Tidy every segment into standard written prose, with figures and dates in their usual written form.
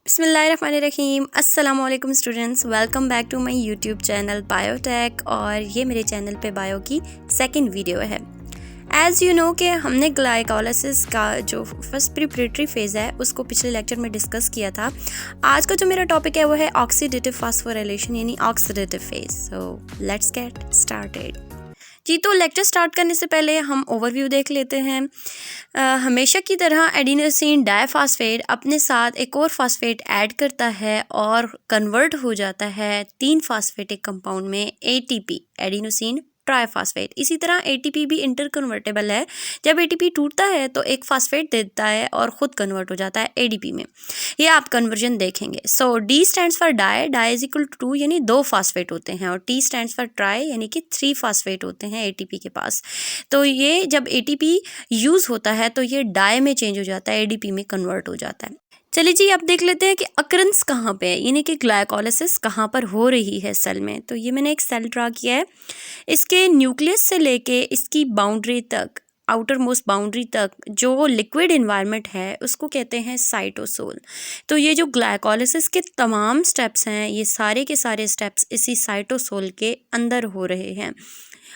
बिस्मिल्लाहिर्रहमानिर्रहीम अस्सलाम वालेकुम students, welcome back to my YouTube channel biotech. और ये मेरे चैनल पे बायो की सेकंड वीडियो है। एज़ यू नो कि हमने ग्लाइकोलाइसिस का जो फर्स्ट प्रिपरेटरी फेज़ है उसको पिछले लेक्चर में डिस्कस किया था। आज का जो मेरा टॉपिक है वो है ऑक्सीडेटिव फास्फोराइलेशन यानी oxidative phase. So let's get started जी। तो लेक्चर स्टार्ट करने से पहले हम ओवरव्यू देख लेते हैं। हमेशा की तरह एडिनोसिन डाइफॉस्फेट अपने साथ एक और फास्फेट ऐड करता है और कन्वर्ट हो जाता है 3 फास्फेटिक कंपाउंड में एटीपी एडिनोसिन ट्राइफॉस्फेट। इसी तरह एटीपी भी इंटर कन्वर्टेबल है। जब एटीपी टूटता है तो एक फास्फेट देता है और ख़ुद कन्वर्ट हो जाता है एडीपी में। ये आप कन्वर्जन देखेंगे। So D stands for di is equal to 2 यानी 2 फास्फेट होते हैं, और टी स्टैंड्स फॉर ट्राई यानी कि 3 फास्फेट होते हैं एटीपी के पास। तो ये जब एटीपी यूज़ होता है तो ये डाई में चेंज हो जाता है, एडीपी में कन्वर्ट हो जाता है। चलिए जी, अब देख लेते हैं कि अकरेंस कहाँ पे है, यानी कि ग्लाइकोलाइसिस कहाँ पर हो रही है सेल में। तो ये मैंने एक सेल ड्रा किया है। इसके न्यूक्लियस से लेके इसकी बाउंड्री तक, आउटर मोस्ट बाउंड्री तक जो लिक्विड इन्वायरमेंट है उसको कहते हैं साइटोसोल। तो ये जो ग्लाइकोलाइसिस के तमाम स्टेप्स हैं, ये सारे के सारे स्टेप्स इसी साइटोसोल के अंदर हो रहे हैं।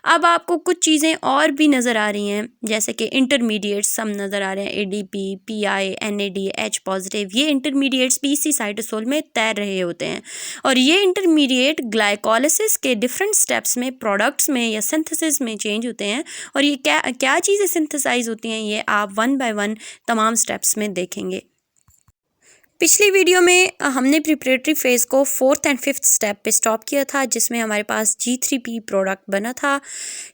अब आपको कुछ चीज़ें और भी नज़र आ रही हैं, जैसे कि इंटरमीडिएट्स सब नज़र आ रहे हैं, ADP, pi, NAD, H positive. ये इंटरमीडिएट्स भी इसी साइटोसोल में तैर रहे होते हैं, और ये इंटरमीडिएट ग्लाइकोलाइसिस के डिफरेंट स्टेप्स में, प्रोडक्ट्स में या सिंथेसिस में चेंज होते हैं। और ये क्या क्या चीज़ें सिंथेसाइज होती हैं, ये आप 1 बाय 1 तमाम स्टेप्स में देखेंगे। पिछली वीडियो में हमने प्रिपरेटरी फेज़ को 4th एंड 5th स्टेप पे स्टॉप किया था, जिसमें हमारे पास G3P प्रोडक्ट बना था।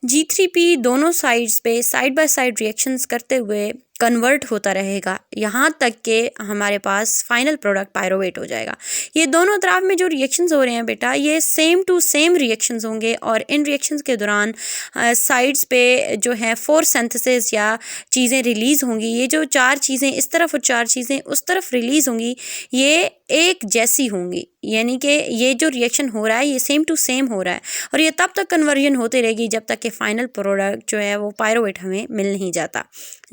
G3P दोनों साइड्स पे साइड बाय साइड रिएक्शंस करते हुए कन्वर्ट होता रहेगा, यहाँ तक कि हमारे पास फाइनल प्रोडक्ट पायरोवेट हो जाएगा। ये दोनों तरफ में जो रिएक्शंस हो रहे हैं बेटा, ये सेम टू सेम रिएक्शंस होंगे, और इन रिएक्शंस के दौरान साइड्स पे जो है 4 सिंथेसिस या चीज़ें रिलीज़ होंगी। ये जो 4 चीज़ें इस तरफ और 4 चीज़ें उस तरफ रिलीज़ होंगी, ये एक जैसी होंगी, यानी कि ये जो रिएक्शन हो रहा है ये सेम टू सेम हो रहा है, और ये तब तक कन्वर्जन होती रहेगी जब तक कि फाइनल प्रोडक्ट जो है वो पायरोवेट हमें मिल नहीं जाता।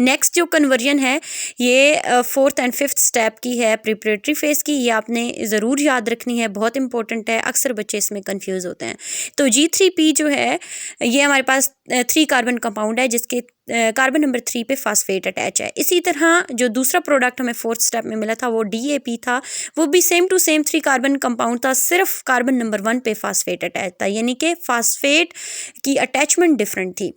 नेक्स्ट जो कन्वर्जन है ये 4th एंड 5th स्टेप की है, प्रिपरेटरी फेज़ की। ये आपने ज़रूर याद रखनी है, बहुत इंपॉर्टेंट है, अक्सर बच्चे इसमें कंफ्यूज होते हैं। तो G3P जो है ये हमारे पास 3 कार्बन कंपाउंड है, जिसके कार्बन नंबर 3 पे फास्फेट अटैच है। इसी तरह जो दूसरा प्रोडक्ट हमें 4th स्टेप में मिला था वो DAP था, वो भी same to same 3 carbon compound था, सिर्फ कार्बन नंबर 1 पे फास्फेट अटैच था, यानी कि फास्फेट की अटैचमेंट डिफरेंट थी।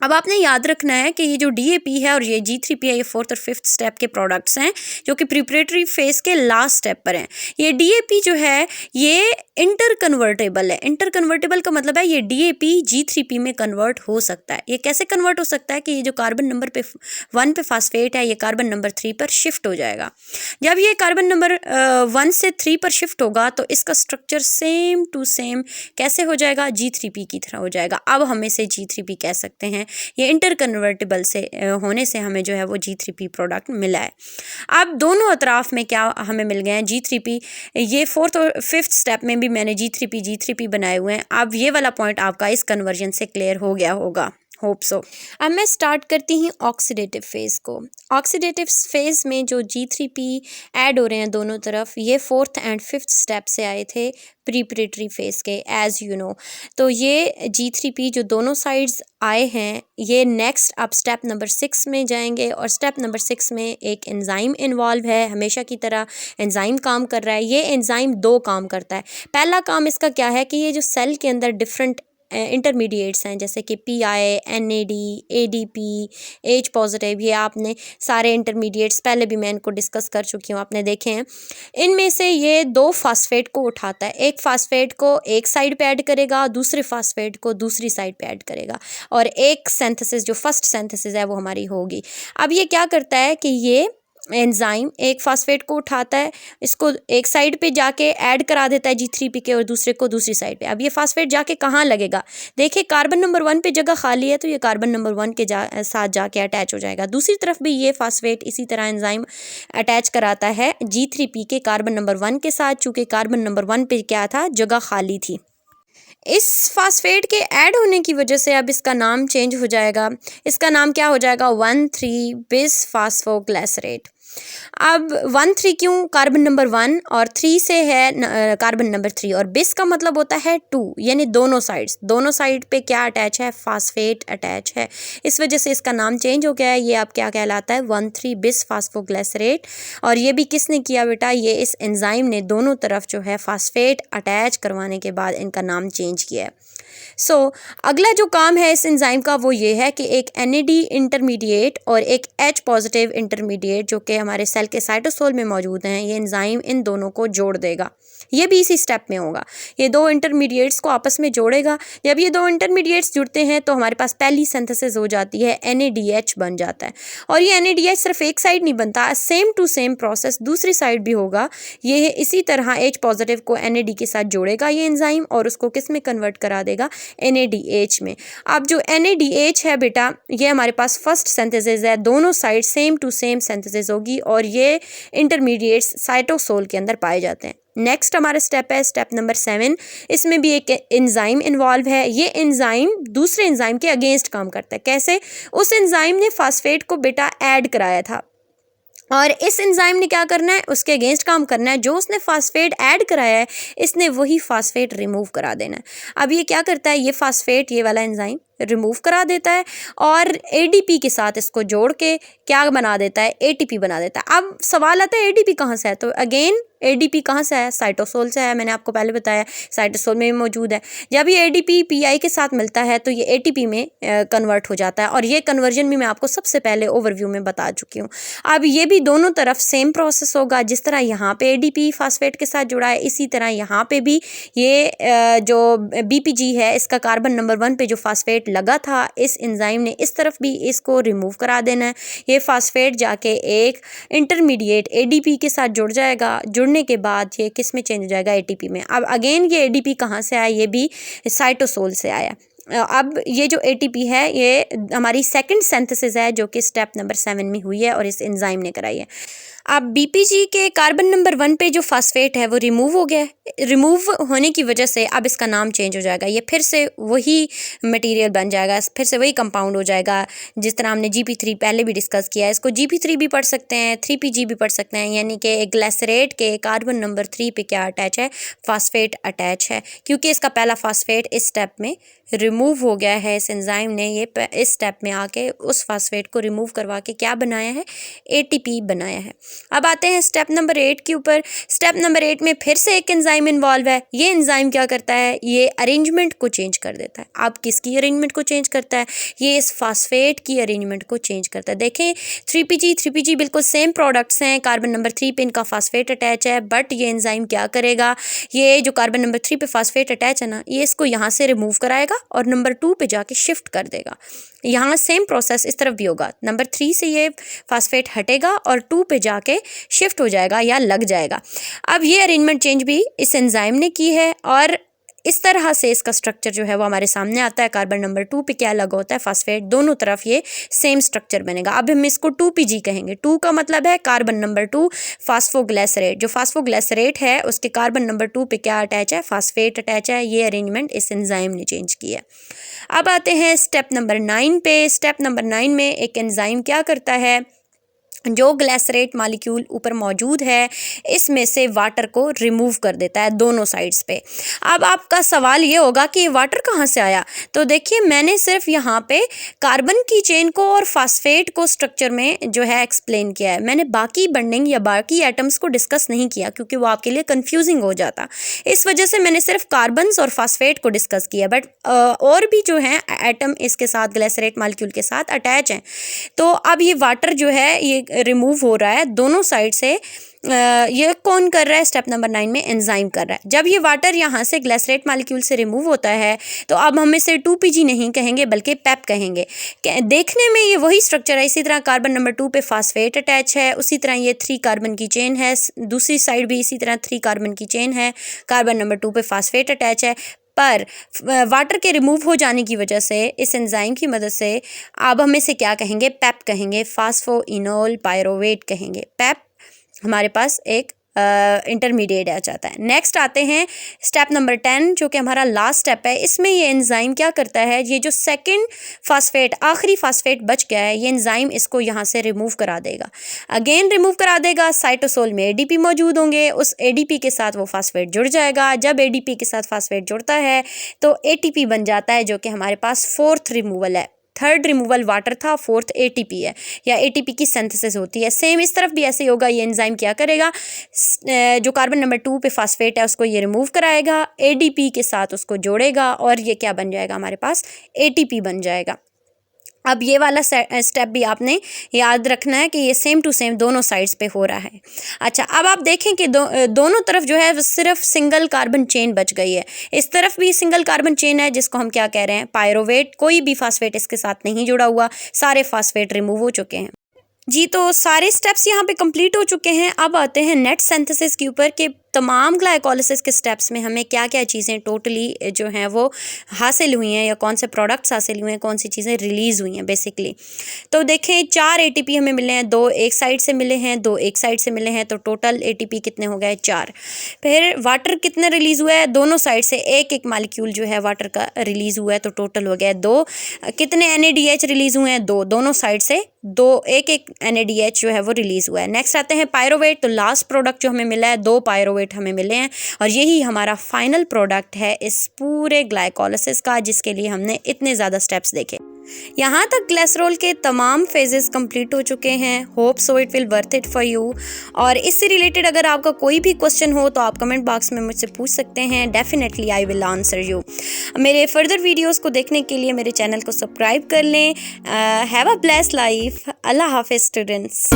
अब आपने याद रखना है कि ये जो DAP है और ये G3P है, ये 4th और 5th स्टेप के प्रोडक्ट्स हैं, जो कि प्रिपरेटरी फेज़ के लास्ट स्टेप पर हैं। ये DAP जो है ये इंटर कन्वर्टेबल है। इंटर कन्वर्टेबल का मतलब है ये DAP G3P में कन्वर्ट हो सकता है। ये कैसे कन्वर्ट हो सकता है कि ये जो कार्बन नंबर 1 पे फास्फेट है, ये कार्बन नंबर 3 पर शिफ्ट हो जाएगा। जब ये कार्बन नंबर 1 से 3 पर शिफ्ट होगा तो इसका स्ट्रक्चर सेम टू सेम कैसे हो जाएगा, G3P की तरह हो जाएगा। अब हम इसे G3P कह सकते हैं। ये इंटर कन्वर्टेबल से होने से हमें जो है वो G3P प्रोडक्ट मिला है। अब दोनों अतराफ में क्या हमें मिल गए हैं, G3P। ये 4th और 5th स्टेप में भी मैंने G3P बनाए हुए हैं। अब ये वाला पॉइंट आपका इस कन्वर्जन से क्लियर हो गया होगा, होप सो। अब मैं स्टार्ट करती हूँ ऑक्सीडेटिव फेज़ को। ऑक्सीडेटिव फेज़ में जो G3P ऐड हो रहे हैं दोनों तरफ, ये 4th एंड 5th स्टेप से आए थे प्रिपरेटरी फेज़ के, एज़ यू नो। तो ये G3P जो दोनों साइड्स आए हैं, ये नेक्स्ट अब स्टेप नंबर 6 में जाएंगे, और स्टेप नंबर 6 में एक एंजाइम इन्वॉल्व है। हमेशा की तरह एंजाइम काम कर रहा है। ये एंजाइम 2 काम करता है। पहला काम इसका क्या है कि ये जो सेल के अंदर डिफरेंट इंटरमीडिएट्स हैं, जैसे कि PI, NAD, ADP, H positive, ये आपने सारे इंटरमीडिएट्स पहले भी मैं इनको डिस्कस कर चुकी हूँ, आपने देखे हैं। इनमें से ये 2 फास्फेट को उठाता है, एक फास्फेट को एक साइड पे ऐड करेगा, दूसरे फास्फेट को दूसरी साइड पे ऐड करेगा, और एक सिंथेसिस जो फर्स्ट सिंथेसिस है वो हमारी होगी। अब ये क्या करता है कि ये एंजाइम एक फास्फेट को उठाता है, इसको एक साइड पे जाके ऐड करा देता है G3P के, और दूसरे को दूसरी साइड पे। अब ये फास्फेट जाके कहाँ लगेगा, देखिए कार्बन नंबर 1 पे जगह खाली है, तो ये कार्बन नंबर 1 के साथ जाके अटैच हो जाएगा। दूसरी तरफ भी ये फास्फेट इसी तरह एंजाइम अटैच कराता है G3P के कार्बन नंबर 1 के साथ, चूँकि कार्बन नंबर 1 पे क्या था, जगह खाली थी। इस फास्फेट के ऐड होने की वजह से अब इसका नाम चेंज हो जाएगा। इसका नाम क्या हो जाएगा, 1,3-बिस फास्फोग्लिसरेट। अब 1 3 क्यों, कार्बन नंबर 1 और 3 से है कार्बन नंबर 3, और बिस का मतलब होता है 2, यानी दोनों साइड पे क्या अटैच है, फास्फेट अटैच है। इस वजह से इसका नाम चेंज हो गया है। ये अब क्या कहलाता है, 1 3 बिस फास्फोग्लिसरेट। और ये भी किसने किया बेटा, ये इस एंजाइम ने दोनों तरफ जो है फास्फेट अटैच करवाने के बाद इनका नाम चेंज किया है। अगला जो काम है इस एंजाइम का वो ये है कि एक NAD इंटरमीडिएट और एक H पॉजिटिव इंटरमीडिएट जो कि हमारे सेल के साइटोसोल में मौजूद हैं, ये एंजाइम इन दोनों को जोड़ देगा। ये भी इसी स्टेप में होगा, ये दो इंटरमीडिएट्स को आपस में जोड़ेगा। जब ये दो इंटरमीडिएट्स जुड़ते हैं तो हमारे पास पहली सिंथेसिस हो जाती है, NADH बन जाता है। और ये NADH सिर्फ एक साइड नहीं बनता, सेम टू सेम प्रोसेस दूसरी साइड भी होगा। ये इसी तरह H पॉजिटिव को NAD के साथ जोड़ेगा ये एंजाइम, और उसको किस में कन्वर्ट करा देगा, NADH में। अब जो NADH है बेटा, ये हमारे पास फर्स्ट सिंथेसिस है, दोनों side same to same synthesis होगी, और ये इंटरमीडिएट्स साइटोसोल के अंदर पाए जाते हैं। नेक्स्ट हमारा स्टेप है स्टेप नंबर 7। इसमें भी एक एंजाइम इन्वॉल्व है। ये एंजाइम दूसरे एंजाइम के अगेंस्ट काम करता है। कैसे, उस एंजाइम ने फास्फेट को बेटा ऐड कराया था, और इस एंजाइम ने क्या करना है, उसके अगेंस्ट काम करना है। जो उसने फास्फेट ऐड कराया है, इसने वही फास्फेट रिमूव करा देना है। अब ये क्या करता है, ये फास्फेट ये वाला एंजाइम रिमूव करा देता है, और ADP के साथ इसको जोड़ के क्या बना देता है, ATP बना देता है। अब सवाल आता है ADP कहाँ से है, तो अगेन ADP कहाँ से है, साइटोसोल से है। मैंने आपको पहले बताया साइटोसोल में भी मौजूद है। जब ये ADP PI के साथ मिलता है तो ये ATP में कन्वर्ट हो जाता है, और ये कन्वर्जन भी मैं आपको सबसे पहले ओवरव्यू में बता चुकी हूँ। अब ये भी दोनों तरफ सेम प्रोसेस होगा। जिस तरह यहाँ पे ADP फास्फेट के साथ जुड़ा है, इसी तरह यहाँ पे भी ये जो BPG है, इसका कार्बन नंबर 1 पे जो फास्फेट लगा था, इस एंजाइम ने इस तरफ भी इसको रिमूव करा देना है। ये फास्फेट जाके एक इंटरमीडिएट ADP के साथ जुड़ जाएगा। जुड़ने के बाद ये किस में चेंज हो जाएगा, ATP में। अब अगेन ये ADP कहाँ से आया, ये भी साइटोसोल से आया। अब ये जो ATP है, ये हमारी सेकंड सिंथेसिस है जो कि स्टेप नंबर 7 में हुई है और इस एंजाइम ने कराई है। अब BPG के कार्बन नंबर 1 पे जो फास्फेट है वो रिमूव हो गया है। रिमूव होने की वजह से अब इसका नाम चेंज हो जाएगा। ये फिर से वही मटेरियल बन जाएगा, फिर से वही कंपाउंड हो जाएगा जिस तरह हमने GP3 पहले भी डिस्कस किया है। इसको GP3 भी पढ़ सकते हैं, 3PG भी पढ़ सकते हैं, यानी कि ग्लिसरेट के कार्बन नंबर 3 पे क्या अटैच है, फास्फेट अटैच है, क्योंकि इसका पहला फास्फेट इस स्टेप में रिमूव हो गया है। इस एंजाइम ने ये इस स्टेप में आके उस फास्फेट को रिमूव करवा के क्या बनाया है, ATP बनाया है। अब आते हैं स्टेप नंबर 8 के ऊपर। स्टेप नंबर 8 में फिर से एक एंजाइम इन्वॉल्व है। ये एंजाइम क्या करता है, ये अरेंजमेंट को चेंज कर देता है। अब किसकी अरेंजमेंट को चेंज करता है, ये इस फास्फेट की अरेंजमेंट को चेंज करता है। देखें 3PG बिल्कुल सेम प्रोडक्ट्स हैं, कार्बन नंबर 3 पे इनका फास्फेट अटैच है, बट ये एंजाइम क्या करेगा, ये जो कार्बन नंबर 3 पे फास्फेट अटैच है ना, ये इसको यहाँ से रिमूव कराएगा और नंबर 2 पे जाके शिफ्ट कर देगा। यहाँ सेम प्रोसेस इस तरफ भी होगा, नंबर 3 से ये फास्फेट हटेगा और 2 पे जाके शिफ्ट हो जाएगा या लग जाएगा। अब ये अरेंजमेंट चेंज भी इस एंजाइम ने की है, और इस तरह से इसका स्ट्रक्चर जो है वो हमारे सामने आता है। कार्बन नंबर 2 पे क्या लगा होता है, फास्फेट, दोनों तरफ ये सेम स्ट्रक्चर बनेगा। अब हम इसको 2PG कहेंगे। 2 का मतलब है कार्बन नंबर 2 फास्फोग्लिसरेट। जो फास्फोग्लिसरेट है उसके कार्बन नंबर 2 पे क्या अटैच है, फास्फेट अटैच है। ये अरेंजमेंट इस एंजाइम ने चेंज की है। अब आते हैं स्टेप नंबर 9 पे। स्टेप नंबर 9 में एक एंजाइम क्या करता है, जो ग्लिसरेट मॉलिक्यूल ऊपर मौजूद है इसमें से वाटर को रिमूव कर देता है दोनों साइड्स पे। अब आपका सवाल ये होगा कि वाटर कहाँ से आया, तो देखिए मैंने सिर्फ यहाँ पे कार्बन की चेन को और फास्फेट को स्ट्रक्चर में जो है एक्सप्लेन किया है। मैंने बाकी बॉन्डिंग या बाकी एटम्स को डिस्कस नहीं किया क्योंकि वो आपके लिए कंफ्यूजिंग हो जाता। इस वजह से मैंने सिर्फ कार्बन्स और फास्फेट को डिस्कस किया, बट और भी जो है एटम इसके साथ ग्लिसरेट मॉलिक्यूल के साथ अटैच हैं। तो अब ये वाटर जो है ये रिमूव हो रहा है दोनों साइड से। ये कौन कर रहा है, स्टेप नंबर 9 में एंजाइम कर रहा है। जब ये वाटर यहाँ से ग्लिसरेट मॉलिक्यूल से रिमूव होता है तो अब हम इसे 2PG नहीं कहेंगे बल्कि पेप कहेंगे। देखने में ये वही स्ट्रक्चर है। इसी तरह कार्बन नंबर 2 पे फास्फेट अटैच है, उसी तरह ये 3 कार्बन की चेन है, दूसरी साइड भी इसी तरह 3 कार्बन की चेन है, कार्बन नंबर 2 पे फास्फेट अटैच है। पर वाटर के रिमूव हो जाने की वजह से इस एंजाइम की मदद से अब हम इसे क्या कहेंगे, पेप कहेंगे, फास्फोइनोल पायरोवेट कहेंगे। पेप हमारे पास एक इंटरमीडिएट आ जाता है। नेक्स्ट आते हैं स्टेप नंबर 10 जो कि हमारा लास्ट स्टेप है। इसमें ये एंजाइम क्या करता है, ये जो सेकंड फास्फेट आखिरी फास्फेट बच गया है, ये एंजाइम इसको यहाँ से रिमूव करा देगा। अगेन रिमूव करा देगा, साइटोसोल में एडीपी मौजूद होंगे, उस एडीपी के साथ वो फास्फेट जुड़ जाएगा। जब एडीपी के साथ फास्फेट जुड़ता है तो एटीपी बन जाता है, जो कि हमारे पास फोर्थ रिमूवल है। थर्ड रिमूवल वाटर था, फोर्थ एटीपी है या एटीपी की सिंथेसिस होती है। सेम इस तरफ भी ऐसे ही होगा। ये एंजाइम क्या करेगा, जो कार्बन नंबर 2 पे फास्फेट है उसको ये रिमूव कराएगा, एडीपी के साथ उसको जोड़ेगा और ये क्या बन जाएगा, हमारे पास एटीपी बन जाएगा। अब ये वाला स्टेप भी आपने याद रखना है कि ये सेम टू सेम दोनों साइड्स पे हो रहा है। अच्छा, अब आप देखें कि दोनों तरफ जो है सिर्फ सिंगल कार्बन चेन बच गई है। इस तरफ भी सिंगल कार्बन चेन है जिसको हम क्या कह रहे हैं, पायरोवेट। कोई भी फास्फेट इसके साथ नहीं जुड़ा हुआ, सारे फास्फेट रिमूव हो चुके हैं जी। तो सारे स्टेप्स यहाँ पे कंप्लीट हो चुके हैं। अब आते हैं नेट सिंथेसिस के ऊपर कि तमाम ग्लाइकोलिसिस के स्टेप्स में हमें क्या क्या चीज़ें टोटली जो हैं वो हासिल हुई हैं या कौन से प्रोडक्ट्स हासिल हुए हैं, कौन सी चीज़ें रिलीज़ हुई हैं बेसिकली। तो देखें 4 एटीपी हमें मिले हैं, 2 एक साइड से मिले हैं, 2 एक साइड से मिले हैं, तो टोटल एटीपी कितने हो गए, 4। फिर वाटर कितने रिलीज़ हुआ है, दोनों साइड से एक एक मालिक्यूल जो है वाटर का रिलीज़ हुआ है, तो टोटल हो गया 2। कितने NADH रिलीज़ हुए हैं, 2, दोनों साइड से 2 एक एक NADH जो है वो रिलीज़ हुआ है। नेक्स्ट आते हैं पायरोवेट। तो लास्ट प्रोडक्ट जो हमें मिला है 2 पायरोवेट हमें मिले हैं और यही हमारा फाइनल प्रोडक्ट है इस पूरे ग्लाइकोलिसिस का, जिसके लिए हमने इतने ज़्यादा स्टेप्स देखे। यहाँ तक ग्लिसरॉल के तमाम फेजेस कंप्लीट हो चुके हैं। Hope so it will worth it for you. और इससे रिलेटेड अगर आपका कोई भी क्वेश्चन हो तो आप कमेंट बॉक्स में मुझसे पूछ सकते हैं। Definitely I will answer you. मेरे फर्दर वीडियोस को देखने के लिए मेरे चैनल को सब्सक्राइब कर लें। Have a blessed life. अल्लाह हाफिज़ स्टूडेंट्स।